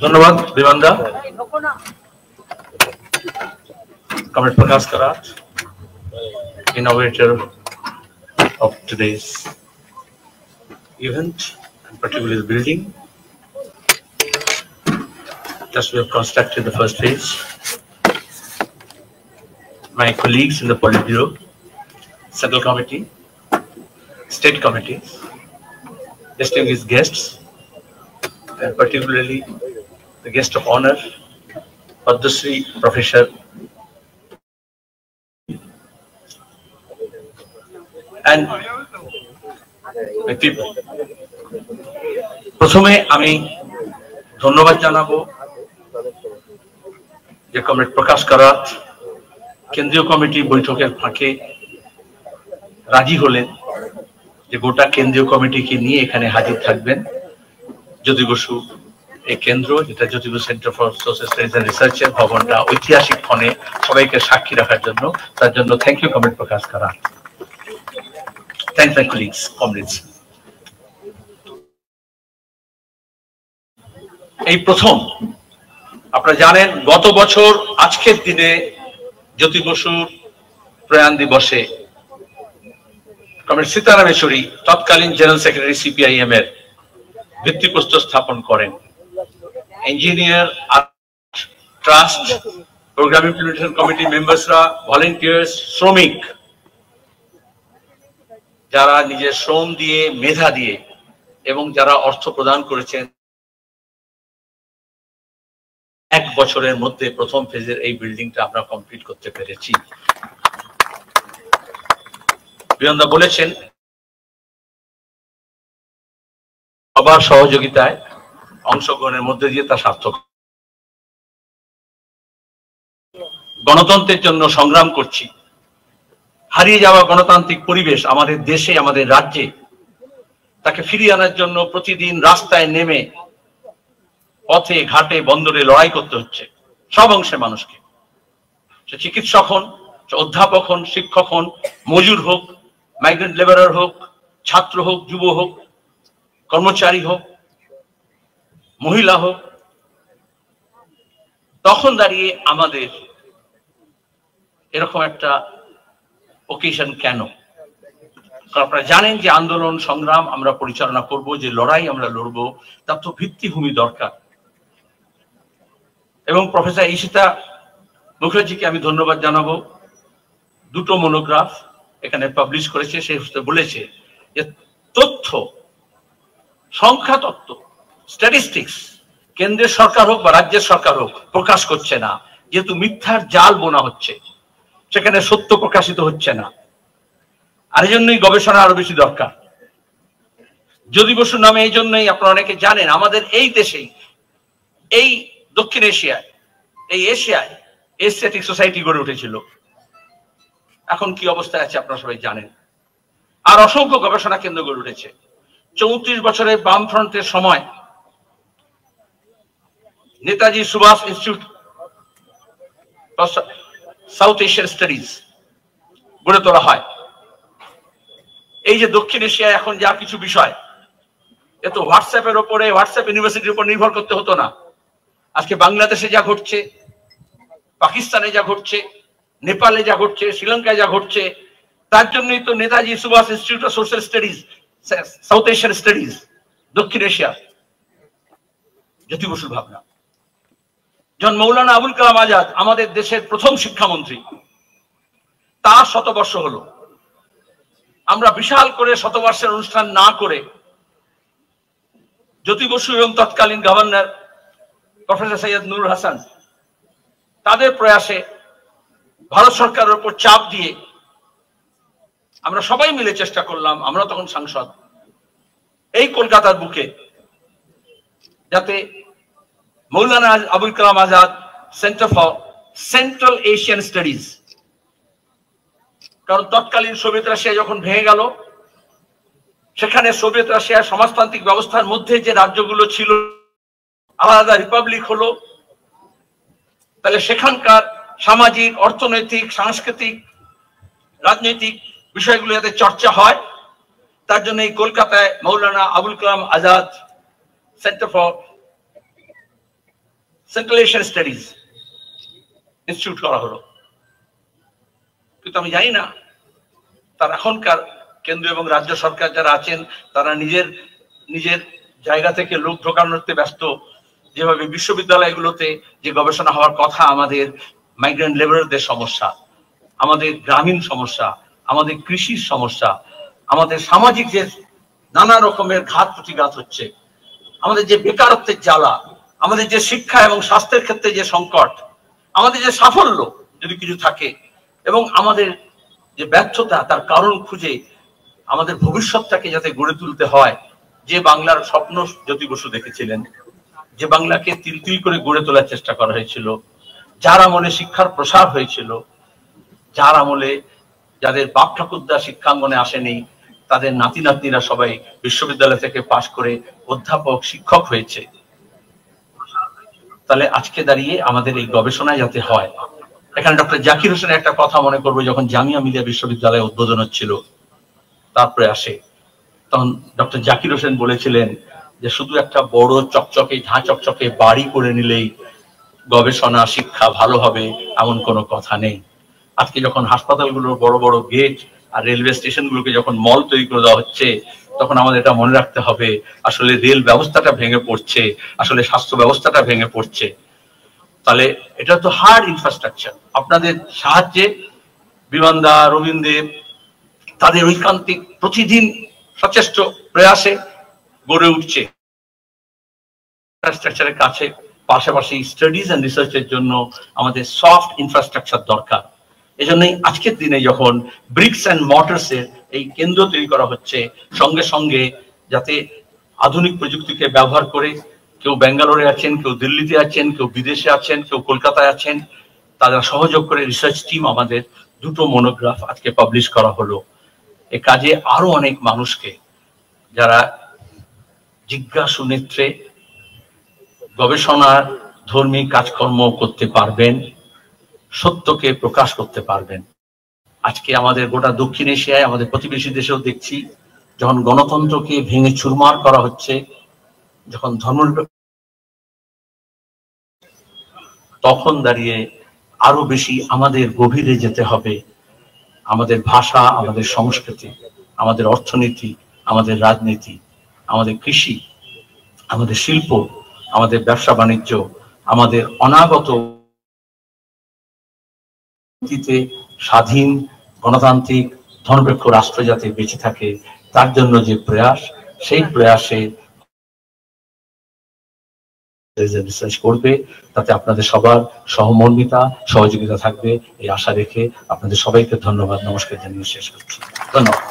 ধন্যবাদ বিমানদা। Comrade Prakash Karat, innovator of today's event, and particularly the building. Just we have constructed the first phase. My colleagues in the Politburo, Central Committee, State Committees, distinguished guests, and particularly the guest of honor, Padma Shri Professor and my people. প্রথমে আমি ধন্যবাদ জানাবো যে comrade Prakash কারাত কেন্দ্রীয় committee বৈঠকের ফাঁকে রাজি হলেন যে গোটা কেন্দ্রীয় কমিটিকে নিয়ে এখানে হাজির থাকবেন জ্যোতি বসু এই কেন্দ্র, যেটা Jyoti Basu centre for social studies and রিসার্চের ভবনটা ঐতিহাসিক ক্ষণে সবাইকে সাক্ষী রাখার জন্য, তার জন্য thank you comrade Prakash Karat. Thank my colleagues, comrades. এই প্রথম আপনারা জানেন গত বছর আজকের দিনে জ্যোতি বসুর প্রয়াণ দিবসে কমরেড সীতারাম ইয়েচুরি তৎকালীন জেনারেল সেক্রেটারি সিপিআইএম এর ভিত্তিপ্রস্তর স্থাপন করেন। Engineer, trust, program implementation committee মেম্বার্সরা, ভলেন্টিয়ার্স, শ্রমিক যারা নিজের শ্রম দিয়ে, মেধা দিয়ে এবং যারা অর্থ প্রদান করেছেন, এক বছরের মধ্যে প্রথম ফেজের এই বিল্ডিংটা আমরা কমপ্লিট করতে পেরেছি। বিয়ন্দা বলেছেন সবার সহযোগিতায়, অংশগ্রহণের মধ্যে দিয়ে তা সার্থক। গণতন্ত্রের জন্য সংগ্রাম করছি। হারিয়ে যাওয়া গণতান্ত্রিক পরিবেশ আমাদের দেশে, আমাদের রাজ্যে, তাকে ফিরিয়ে আনার জন্য প্রতিদিন রাস্তায় নেমে পথে ঘাটে বন্দরে লড়াই করতে হচ্ছে সব অংশের মানুষকে। সে চিকিৎসক হন, অধ্যাপক হন, শিক্ষক হন, মজুর হোক, মাইগ্রেন্ট লেবারার হোক, ছাত্র হোক, যুব হোক, কর্মচারী হোক, মহিলা হোক। তখন দাঁড়িয়ে আমাদের এরকম একটা ওকেশন কেন? আপনারা জানেন যে আন্দোলন সংগ্রাম আমরা পরিচালনা করব, যে লড়াই আমরা লড়বো, তার তো ভিত্তিভূমি দরকার। এবং প্রফেসর ঈশিতা মুখার্জিকে আমি ধন্যবাদ জানাবো, দুটো মনোগ্রাফ এখানে পাবলিশ করেছে। সে বলেছে যে তথ্য, সংখ্যা তত্ত্ব, স্ট্যাটিস্টিক্স কেন্দ্রের সরকার হোক বা রাজ্যের সরকার হোক প্রকাশ করছে না, যেহেতু মিথ্যার জাল বোনা হচ্ছে, সেখানে সত্য প্রকাশিত হচ্ছে না। আর এই জন্যই গবেষণা আরো বেশি দরকার। জ্যোতি বসু নামে এই জন্যই আপনারা অনেকে জানেন আমাদের এই দেশেই, এই দক্ষিণ এশিয়ায়, এই এশিয়ায় এশিয়াটিক সোসাইটি গড়ে উঠেছিল। এখন কি অবস্থায় আছে আপনারা সবাই জানেন। আর অসংখ্য গবেষণা কেন্দ্র গড়ে উঠেছে। 34 বছরের বামফ্রন্টের সময় Netaji Subhash Institute South Asian Studies গড়ে তোলা হয়। এই যে দক্ষিণ এশিয়ায় এখন যা কিছু বিষয়, এ তো হোয়াটসঅ্যাপের উপরে, হোয়াটসঅ্যাপ ইউনিভার্সিটির উপর নির্ভর করতে হতো না। আজকে বাংলাদেশে যা ঘটছে, পাকিস্তানে যা ঘটছে, নেপালে যা ঘটছে, শ্রীলঙ্কায় যা ঘটছে, তার জন্যই তো Netaji Subhash Institute of Social Studies, South Asian Studies, দক্ষিণ এশিয়া, জ্যোতি বসুর ভাবনা। জন মৌলানা আবুল কালাম আজাদ আমাদের দেশের প্রথম শিক্ষামন্ত্রী, তার শতবর্ষ হলো। আমরা বিশাল করে শতবর্ষের অনুষ্ঠান না করে জ্যোতি বসু এবং তৎকালীন গভর্নর প্রফেসর সৈয়দ নূর হাসান তাদের প্রয়াসে ভারত সরকারের উপর চাপ দিয়ে আমরা সবাই মিলে চেষ্টা করলাম, আমরা তখন সাংসদ, এই কলকাতার বুকে যাতে Maulana Abul Kalam Azad centre for Central Asian studies, কারণ তৎকালীন সোভিয়েত রাশিয়া যখন ভেঙে গেল, সেখানে সোভিয়েত রাশিয়ার সমাজতান্ত্রিক ব্যবস্থার মধ্যে যে রাজ্যগুলো ছিল আলাদা রিপাবলিক হলো, তাহলে সেখানকার সামাজিক, অর্থনৈতিক, সাংস্কৃতিক, রাজনৈতিক বিষয়গুলো যাতে চর্চা হয়, তার জন্য এই কলকাতায় Maulana Abul Kalam Azad centre for Central Asian studies institute করা হলো, কিন্তু আমি জানি না তার এখনকার কেন্দ্র এবং রাজ্য সরকার যারা আছেন তারা নিজের নিজের জায়গা থেকে লোক ঢোকানোতে ব্যস্ত। যেভাবে বিশ্ববিদ্যালয়গুলোতে যে গবেষণা হওয়ার কথা, আমাদের মাইগ্রেন্ট লেবারদের সমস্যা, আমাদের গ্রামীণ সমস্যা, আমাদের কৃষির সমস্যা, আমাদের সামাজিক যে নানা রকমের ঘাত প্রতিঘাত হচ্ছে, আমাদের যে বেকারত্বের জ্বালা, আমাদের যে শিক্ষা এবং স্বাস্থ্যের ক্ষেত্রে যে সংকট, আমাদের যে সাফল্য যদি কিছু থাকে এবং আমাদের যে ব্যর্থতা, তার কারণ খুঁজে আমাদের ভবিষ্যৎটাকে যাতে গড়ে তুলতে হয়, যে বাংলার স্বপ্ন জ্যোতি বসু দেখেছিলেন, যে বাংলাকে তিল তিল করে গড়ে তোলার চেষ্টা করা হয়েছিল, যার আমলে শিক্ষার প্রসার হয়েছিল, যার আমলে যাদের বাপ ঠাকুরদা শিক্ষাঙ্গনে আসেনি তাদের নাতি নাতনিরা সবাই বিশ্ববিদ্যালয় থেকে পাশ করে অধ্যাপক শিক্ষক হয়েছে। তাহলে আজকে দাঁড়িয়ে আমাদের এই গবেষণায় যাতে হয়, এখানে ডক্টর জাকির হোসেনের একটা কথা মনে করবো, যখন জামিয়া মিলিয়া বিশ্ববিদ্যালয়ে উদ্বোধন হচ্ছিল তারপরে আসে, তখন ডক্টর জাকির হোসেন বলেছিলেন যে শুধু একটা বড় চকচকে ঝাঁ চকচকে বাড়ি করে নিলেই গবেষণা শিক্ষা ভালো হবে এমন কোনো কথা নেই। আজকে যখন হাসপাতালগুলোর বড় বড় গেট আর রেলওয়ে স্টেশনগুলোকে যখন মল তৈরি করে দেওয়া হচ্ছে, তখন আমাদের এটা মনে রাখতে হবে আসলে রেল ব্যবস্থাটা ভেঙে পড়ছে, আসলে স্বাস্থ্য ব্যবস্থাটা ভেঙে পড়ছে। তাহলে এটা তো হার্ড ইনফ্রাস্ট্রাকচার। আপনাদের সাহায্যে বিমানদা, রবীন্দ্র তাদের ঐকান্তিক প্রতিদিন সচেষ্ট প্রয়াসে গড়ে উঠছে ইনফ্রাস্ট্রাকচারের কাছে। পাশাপাশি স্টাডিজ এন্ড রিসার্চের জন্য আমাদের সফট ইনফ্রাস্ট্রাকচার দরকার। এজন্যই আজকের দিনে যখন ব্রিক্স অ্যান্ড মর্টার্স এর এই কেন্দ্র তৈরি করা হচ্ছে, সঙ্গে সঙ্গে যাতে আধুনিক প্রযুক্তিকে ব্যবহার করে, কেউ ব্যাঙ্গালোরে আছেন, কেউ দিল্লিতে আছেন, কেউ বিদেশে আছেন, কেউ কলকাতায় আছেন, তারা সহযোগ করে রিসার্চ টিম আমাদের দুটো মনোগ্রাফ আজকে পাবলিশ করা হলো। এ কাজে আরো অনেক মানুষকে যারা জিজ্ঞাসু নেত্রে গবেষণার ধর্মী কাজকর্ম করতে পারবেন, সত্যকে প্রকাশ করতে পারবেন। আজকে আমাদের গোটা দক্ষিণ এশিয়ায়, আমাদের প্রতিবেশী দেশেও দেখছি, যখন গণতন্ত্রকে ভেঙে চুরমার করা হচ্ছে, যখন ধর্ম, তখন দাঁড়িয়ে আরো বেশি আমাদের গভীরে যেতে হবে। আমাদের ভাষা, আমাদের সংস্কৃতি, আমাদের অর্থনীতি, আমাদের রাজনীতি, আমাদের কৃষি, আমাদের শিল্প, আমাদের ব্যবসা বাণিজ্য, আমাদের অনাগত স্বাধীন গণতান্ত্রিক ধর্মনিরপেক্ষ রাষ্ট্র যাতে বেঁচে থাকে, তার জন্য যে প্রয়াস, সেই প্রয়াসে রিসার্চ করবে, তাতে আপনাদের সবার সহমর্মিতা, সহযোগিতা থাকবে এই আশা রেখে আপনাদের সবাইকে ধন্যবাদ, নমস্কার জানিয়ে শেষ করছি। ধন্যবাদ।